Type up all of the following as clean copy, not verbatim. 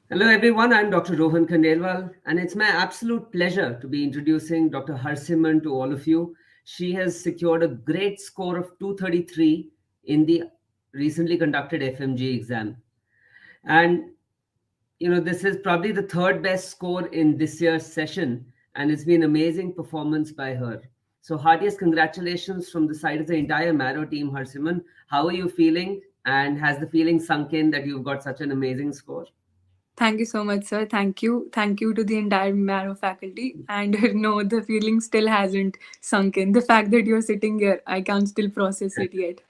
Hello, everyone. I'm Dr. Rohan Khandelwal, and it's my absolute pleasure to be introducing Dr. Harsimran to all of you. She has secured a great score of 233 in the recently conducted FMGE exam. And, this is probably the third best score in this year's session, and it's been amazing performance by her. So, heartiest congratulations from the side of the entire Marrow team, Harsimran. How are you feeling? And has the feeling sunk in that you've got such an amazing score? Thank you so much, sir. Thank you. Thank you to the entire Marrow faculty. And no, the feeling still hasn't sunk in. The fact that you're sitting here, I can't still process it yet.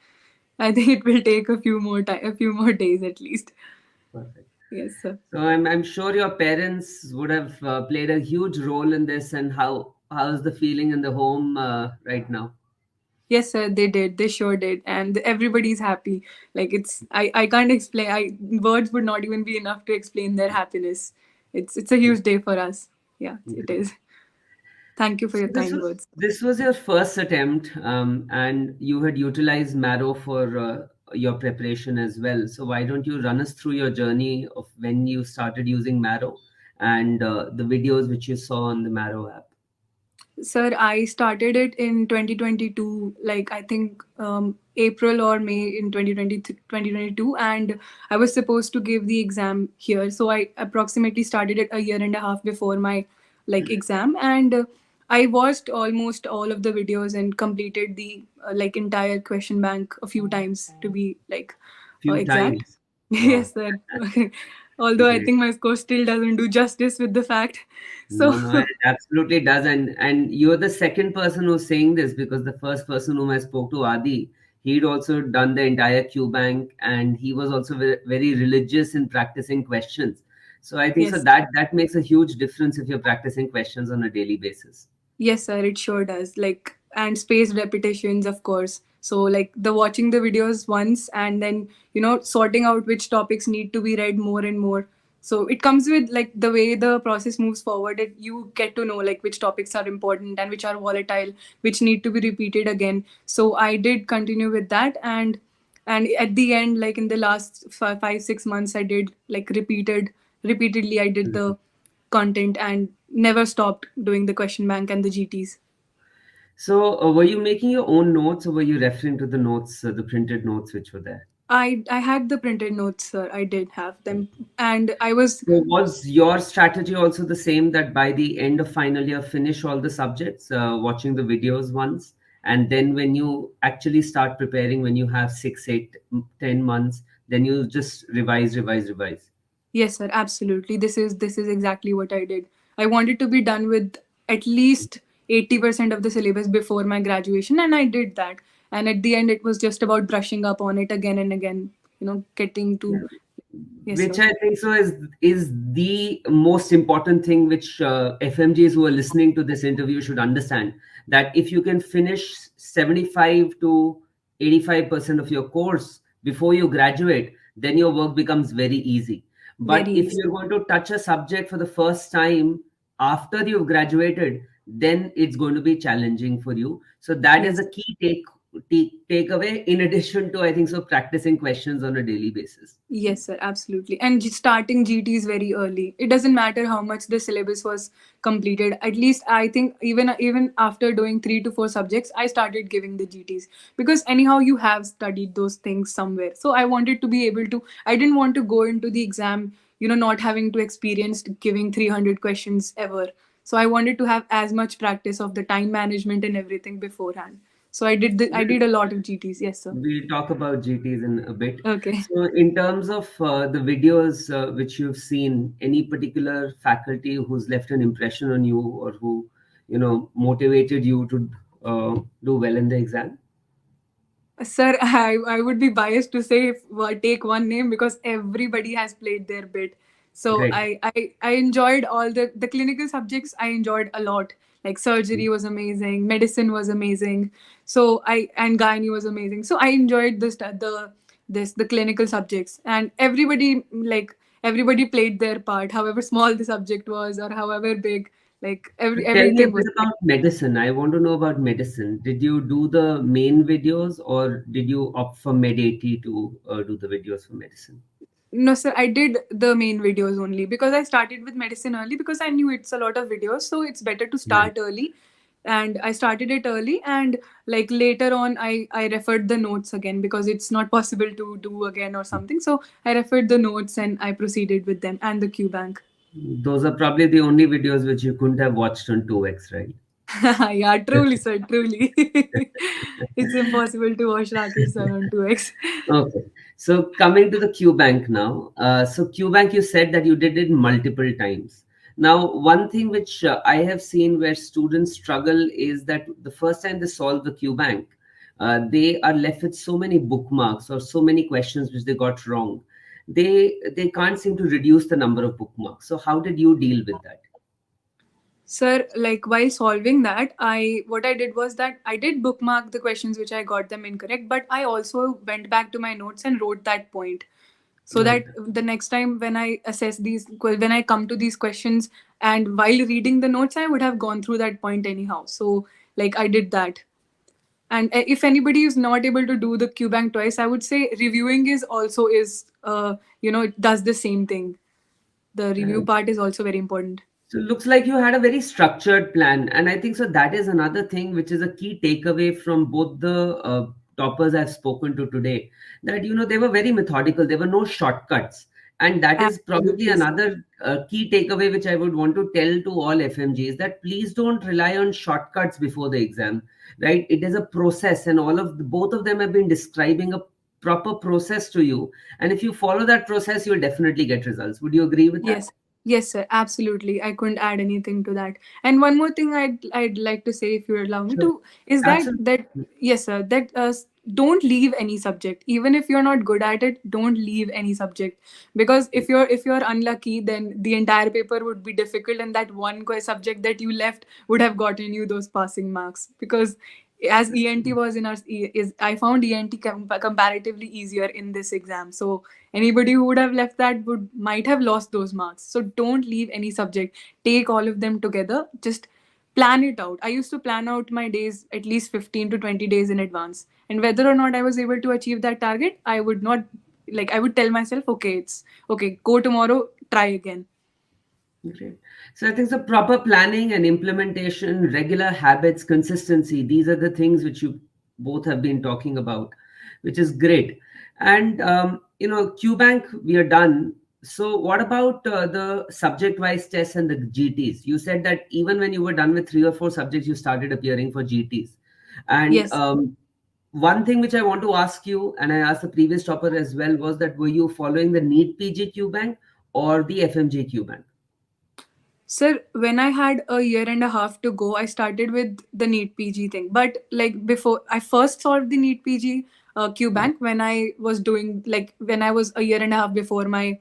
I think it will take a few more days at least. Perfect. Yes, sir. So I'm sure your parents would have played a huge role in this. And how's the feeling in the home right now? Yes, sir, they did. They sure did. And everybody's happy. Like I can't explain. Words would not even be enough to explain their happiness. It's a huge day for us. Yeah, it Great. is. Thank you for So your kind words. this was your first attempt, and you had utilized Marrow for your preparation as well. So why don't you run us through your journey of when you started using Marrow and the videos which you saw on the Marrow app? Sir, I started it in 2022, like I think April or May in 2022, and I was supposed to give the exam here. So I approximately started it a year and a half before my exam, and I watched almost all of the videos and completed the entire question bank a few times to be Few exact. times. Wow. Yes, sir. Although I Great. think my score still doesn't do justice with the fact. So No, it absolutely does. And you're the second person who's saying this, because the first person whom I spoke to, Adi, he'd also done the entire QBank, and he was also very, very religious in practicing questions. So I think so yes. that makes a huge difference if you're practicing questions on a daily basis. Yes, sir, it sure does. And spaced repetitions, of course. So, the watching the videos once and then, sorting out which topics need to be read more and more. So, it comes with the way the process moves forward, you get to know which topics are important and which are volatile, which need to be repeated again. So, I did continue with that. And at the end, in the last 5, 6 months, I did repeatedly, I did the content and never stopped doing the question bank and the GTs. So were you making your own notes, or were you referring to the notes, the printed notes which were there? I had the printed notes, sir. I did have them, and I was So was your strategy also the same, that by the end of final year, finish all the subjects, watching the videos once, and then when you actually start preparing, when you have 6, 8, 10 months, then you just revise, revise, revise? yes, sir. Absolutely, this is exactly what I did. I wanted to be done with at least 80% of the syllabus before my graduation, and I did that. And at the end, it was just about brushing up on it again and again. Getting to yes, Which sir. I think so is the most important thing which FMGs who are listening to this interview should understand, that if you can finish 75 to 85% of your course before you graduate, then your work becomes very easy. But Very if easy. you're going to touch a subject for the first time after you've graduated, then it's going to be challenging for you. So that is Yes. a key takeaway, in addition to, I think so, practicing questions on a daily basis. Yes, sir, absolutely. And starting GTs very early. It doesn't matter how much the syllabus was completed. At least I think even after doing 3 to 4 subjects, I started giving the GTs because anyhow you have studied those things somewhere. So I wanted to be able to. I didn't want to go into the exam, not having to experience giving 300 questions ever. So I wanted to have as much practice of the time management and everything beforehand. So I did a lot of GTs. Yes, sir. We'll talk about GTs in a bit. Okay. So, in terms of the videos which you've seen, any particular faculty who's left an impression on you, or who, motivated you to do well in the exam? Sir, I would be biased to say take one name because everybody has played their bit. So Great. I enjoyed all the clinical subjects. I enjoyed a lot. Like surgery was amazing, medicine was amazing. So I and gynae was amazing. So I enjoyed the clinical subjects, and everybody played their part, however small the subject was or however big. So tell me a Everything bit was there. about medicine. I want to know about medicine. Did you do the main videos, or did you opt for Med 80 to do the videos for medicine? No, sir, I did the main videos only because I started with medicine early because I knew it's a lot of videos. So it's better to Right. start early. And I started it early. And like later on, I referred the notes again because it's not possible to do again or something. So I referred the notes and I proceeded with them and the QBank. Those are probably the only videos which you couldn't have watched on 2x, right? Yeah, truly, sir, truly. It's impossible to watch Rakesh sir on 2x. Okay. So coming to the QBank now. So QBank, you said that you did it multiple times. Now, one thing which I have seen where students struggle is that the first time they solve the QBank, they are left with so many bookmarks or so many questions which they got wrong. They can't seem to reduce the number of bookmarks. So how did you deal with that? Sir, like while solving that, I what I did was that I did bookmark the questions which I got them incorrect, but I also went back to my notes and wrote that point so Okay. that the next time when I assess when I come to these questions and while reading the notes, I would have gone through that point anyhow. So like I did that. And if anybody is not able to do the QBank twice, I would say reviewing is also it does the same thing. The review Right. part is also very important. So it looks like you had a very structured plan, and I think so that is another thing which is a key takeaway from both the toppers I've spoken to today. That they were very methodical. There were no shortcuts, and that is probably Absolutely, sir. another key takeaway which I would want to tell to all FMGs, that please don't rely on shortcuts before the exam. Right? It is a process, and both of them have been describing a proper process to you. And if you follow that process, you'll definitely get results. Would you agree with that? Yes, yes, sir. Absolutely. I couldn't add anything to that. And one more thing I'd like to say, if you allow me Sure. to, is that Absolutely. yes, sir. That don't leave any subject, even if you're not good at it. Don't leave any subject because if you're unlucky, then the entire paper would be difficult, and that one subject that you left would have gotten you those passing marks because. As ENT was in our is I found ENT comparatively easier in this exam. So anybody who would have left that would might have lost those marks. So don't leave any subject. Take all of them together. Just plan it out. I used to plan out my days at least 15 to 20 days in advance. And whether or not I was able to achieve that target, I would not I would tell myself, okay, it's okay, go tomorrow, try again. Great. So I think the proper planning and implementation, regular habits, consistency, these are the things which you both have been talking about, which is great. And QBank, we are done. So what about the subject-wise tests and the GTs? You said that even when you were done with 3 or 4 subjects, you started appearing for GTs. And Yes. one thing which I want to ask you, and I asked the previous topper as well, was that were you following the NEET PG QBank or the FMG QBank? Sir, when I had a year and a half to go, I started with the NEET PG thing. But like before, I first solved the NEET PG QBank when I was doing when I was a year and a half before my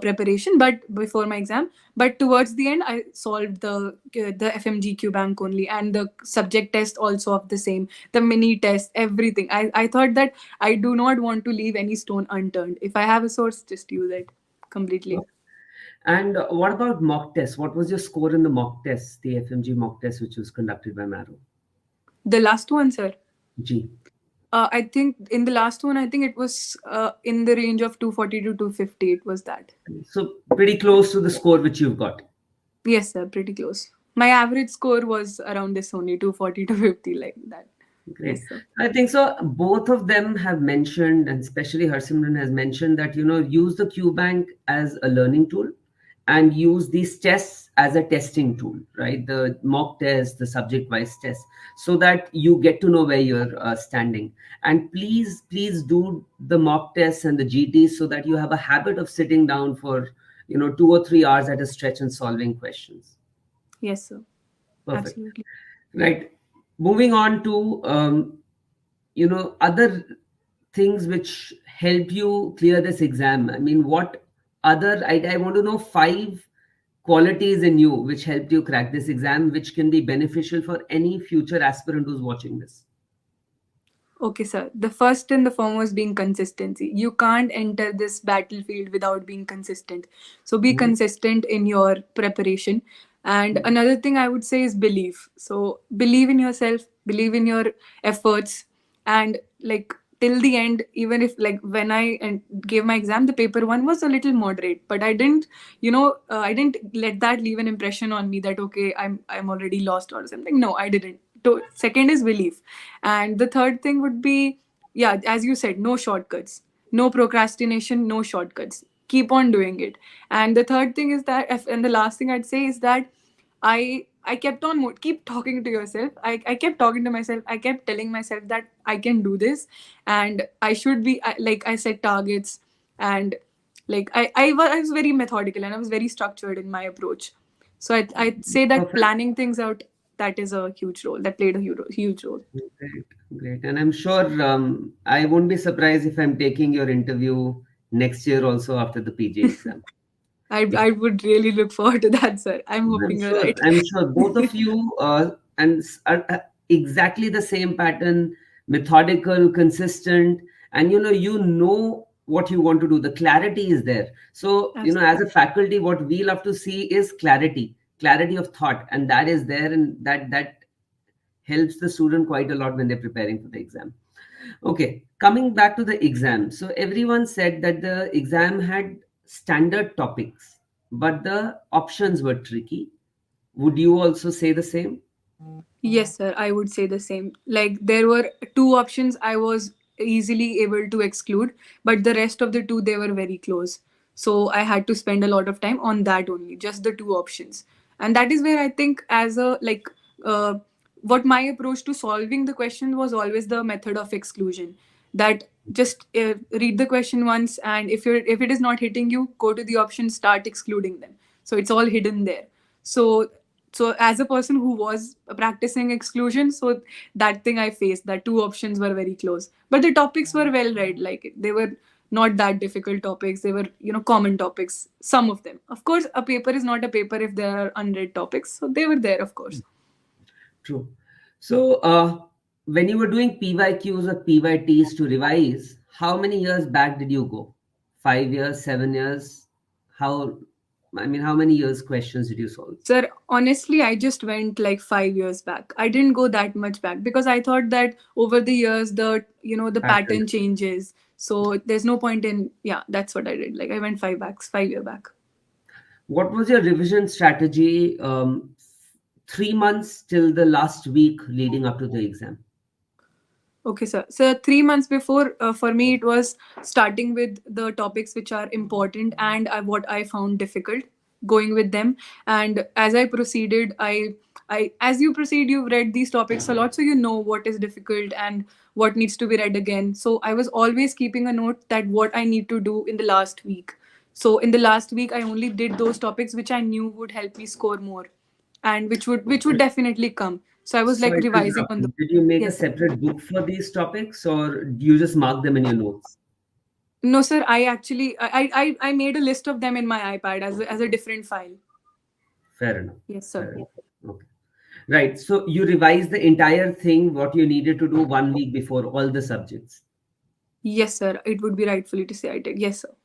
preparation, but before my exam. But towards the end, I solved the FMG QBank only, and the subject test also of the same, the mini test, everything. I thought that I do not want to leave any stone unturned. If I have a source, just use it completely. And what about mock tests? What was your score in the mock tests, the FMG mock test, which was conducted by Maro? The last one, sir. G. I think in the last one, I think it was in the range of 240 to 250. It was that. So pretty close to the score which you've got. Yes, sir, pretty close. My average score was around this only 240 to 50, like that. Great. Yes, sir. I think so. Both of them have mentioned, and especially Harsimran has mentioned that use the QBank as a learning tool, and use these tests as a testing tool, right? The mock test, the subject-wise test, so that you get to know where you're standing. And please do the mock tests and the GTs so that you have a habit of sitting down for 2 or 3 hours at a stretch and solving questions. Yes, sir. Perfect. Absolutely. Right. Moving on to other things which help you clear this exam. I mean, what other I want to know 5 qualities in you which helped you crack this exam, which can be beneficial for any future aspirant who's watching this. Okay, sir. The first and the foremost being consistency. You can't enter this battlefield without being consistent. So be Mhm. consistent in your preparation. And another thing I would say is belief. So believe in yourself, believe in your efforts, and till the end, even if like when gave my exam, the paper one was a little moderate, but I didn't, I didn't let that leave an impression on me that okay, I'm already lost or something. No, I didn't. So second is belief, and the third thing would be, yeah, as you said, no shortcuts, no procrastination, no shortcuts. Keep on doing it. And the third thing is that, and the last thing I'd say is that I kept on keep talking to yourself. I kept talking to myself. I kept telling myself that I can do this, and I should be like I set targets, and like I was very methodical and I was very structured in my approach. So I'd say that Perfect. planning things out, that is a huge role. That played a huge role. Great, great. And I'm sure I won't be surprised if I'm taking your interview next year also after the PG exam. I would really look forward to that, sir. I'm hoping you're right. I'm sure both of you are exactly the same pattern, methodical, consistent, and you know what you want to do. The clarity is there. So as a faculty, what we love to see is clarity of thought, and that is there, and that helps the student quite a lot when they're preparing for the exam. Okay, coming back to the exam. So everyone said that the exam had standard topics, but the options were tricky. Would you also say the same? Yes, sir, I would say the same. Like there were two options I was easily able to exclude, but the rest of the two, they were very close. So I had to spend a lot of time on that only, just the two options. And that is where I think as a uh, what my approach to solving the question was always the method of exclusion. That just read the question once, and if it is not hitting you, go to the option, start excluding them. So it's all hidden there. So as a person who was practicing exclusion, so that thing I faced, that two options were very close, but the topics were well read. Like they were not that difficult topics. They were common topics, some of them. Of course, a paper is not a paper if there are unread topics, so they were there, of course. True. So when you were doing PYQs or PYTs to revise, how many years back did you go? 5 years, 7 years? How, I mean, how many years questions did you solve? Sir, honestly, I just went like 5 years back. I didn't go that much back because I thought that over the years the Pattern. pattern changes. So there's no point in, yeah, that's what I did. Like I went 5 year back. What was your revision strategy 3 months till the last week leading up to the exam? Okay, sir. So 3 months before, for me, it was starting with the topics which are important and what I found difficult, going with them. And as I proceeded, as you proceed, you've read these topics a lot, so you know what is difficult and what needs to be read again. So I was always keeping a note that what I need to do in the last week. So in the last week, I only did those topics which I knew would help me score more, and which would definitely come. So I was like Sorry to revising interrupt on you. the. Did you make a Yes, sir. separate book for these topics or do you just mark them in your notes? No, sir. I actually I made a list of them in my iPad as a different file. Fair enough. Yes, sir. Fair enough. Okay. Right. So you revised the entire thing, what you needed to do 1 week before all the subjects. Yes, sir. It would be rightfully to say I did. Yes, sir.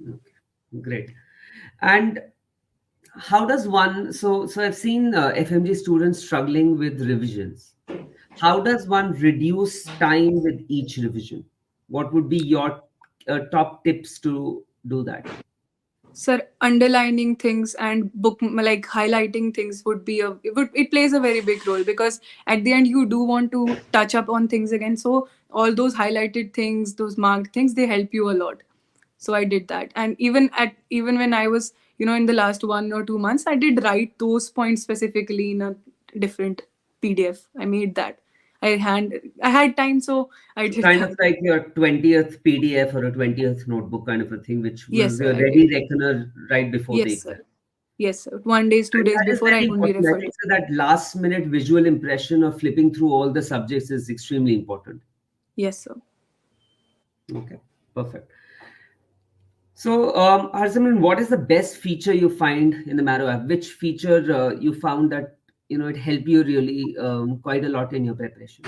Okay. Great. And how does one, so I've seen FMG students struggling with revisions. How does one reduce time with each revision? What would be your top tips to do that? Sir, underlining things and book like highlighting things would be it plays a very big role, because at the end you do want to touch up on things again. So all those highlighted things, those marked things, they help you a lot. So I did that. And even when I was in the last 1 or 2 months, I did write those points specifically in a different PDF. I made that. I had time, so I So did kind of that. like your 20th PDF or a 20th notebook kind of a thing, which Yes, was sir, your I did. ready reckoner right before the Yes, exam. sir. Yes, sir. 1 day, 2 days That is before, I very only important. I referred think to. so that last minute visual impression of flipping through all the subjects is extremely important. Yes, sir. Okay, perfect. So, Harsimran, what is the best feature you find in the Marrow app? Which feature you found that it helped you really quite a lot in your preparation?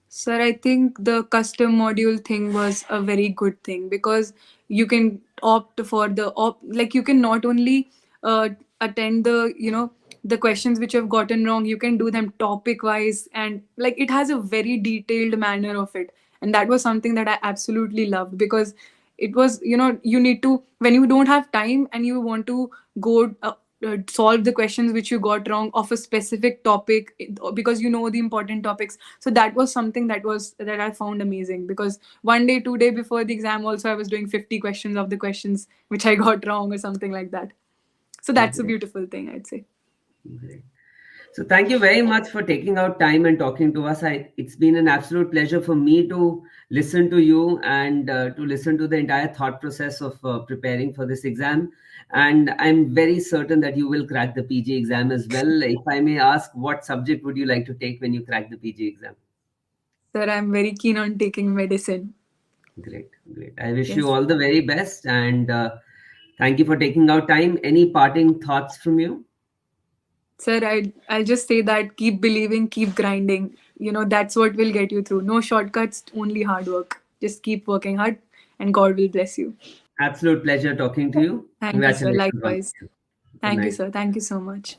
Sir, I think the custom module thing was a very good thing, because you can opt for like you can not only attend the questions which you've gotten wrong, you can do them topic wise, and like it has a very detailed manner of it. And that was something that I absolutely loved, because it was, you need to, when you don't have time and you want to go solve the questions which you got wrong of a specific topic, because you know the important topics. So that was something that I found amazing, because one day, 2 day before the exam also, I was doing 50 questions of the questions which I got wrong or something like that. So that's a Great, beautiful thing, I'd say. great. So thank you very much for taking out time and talking to us. It's been an absolute pleasure for me to listen to you and to listen to the entire thought process of preparing for this exam. And I'm very certain that you will crack the PG exam as well. If I may ask, what subject would you like to take when you crack the PG exam? Sir, I'm very keen on taking medicine. Great, great. I wish you Yes. all the very best, and thank you for taking out time. Any parting thoughts from you? Sir, I'll just say that keep believing, keep grinding. That's what will get you through. No shortcuts, only hard work. Just keep working hard, and God will bless you. Absolute pleasure talking to you. Thank you, sir. Congratulations once Likewise. again. Good Thank you, night. sir. Thank you so much.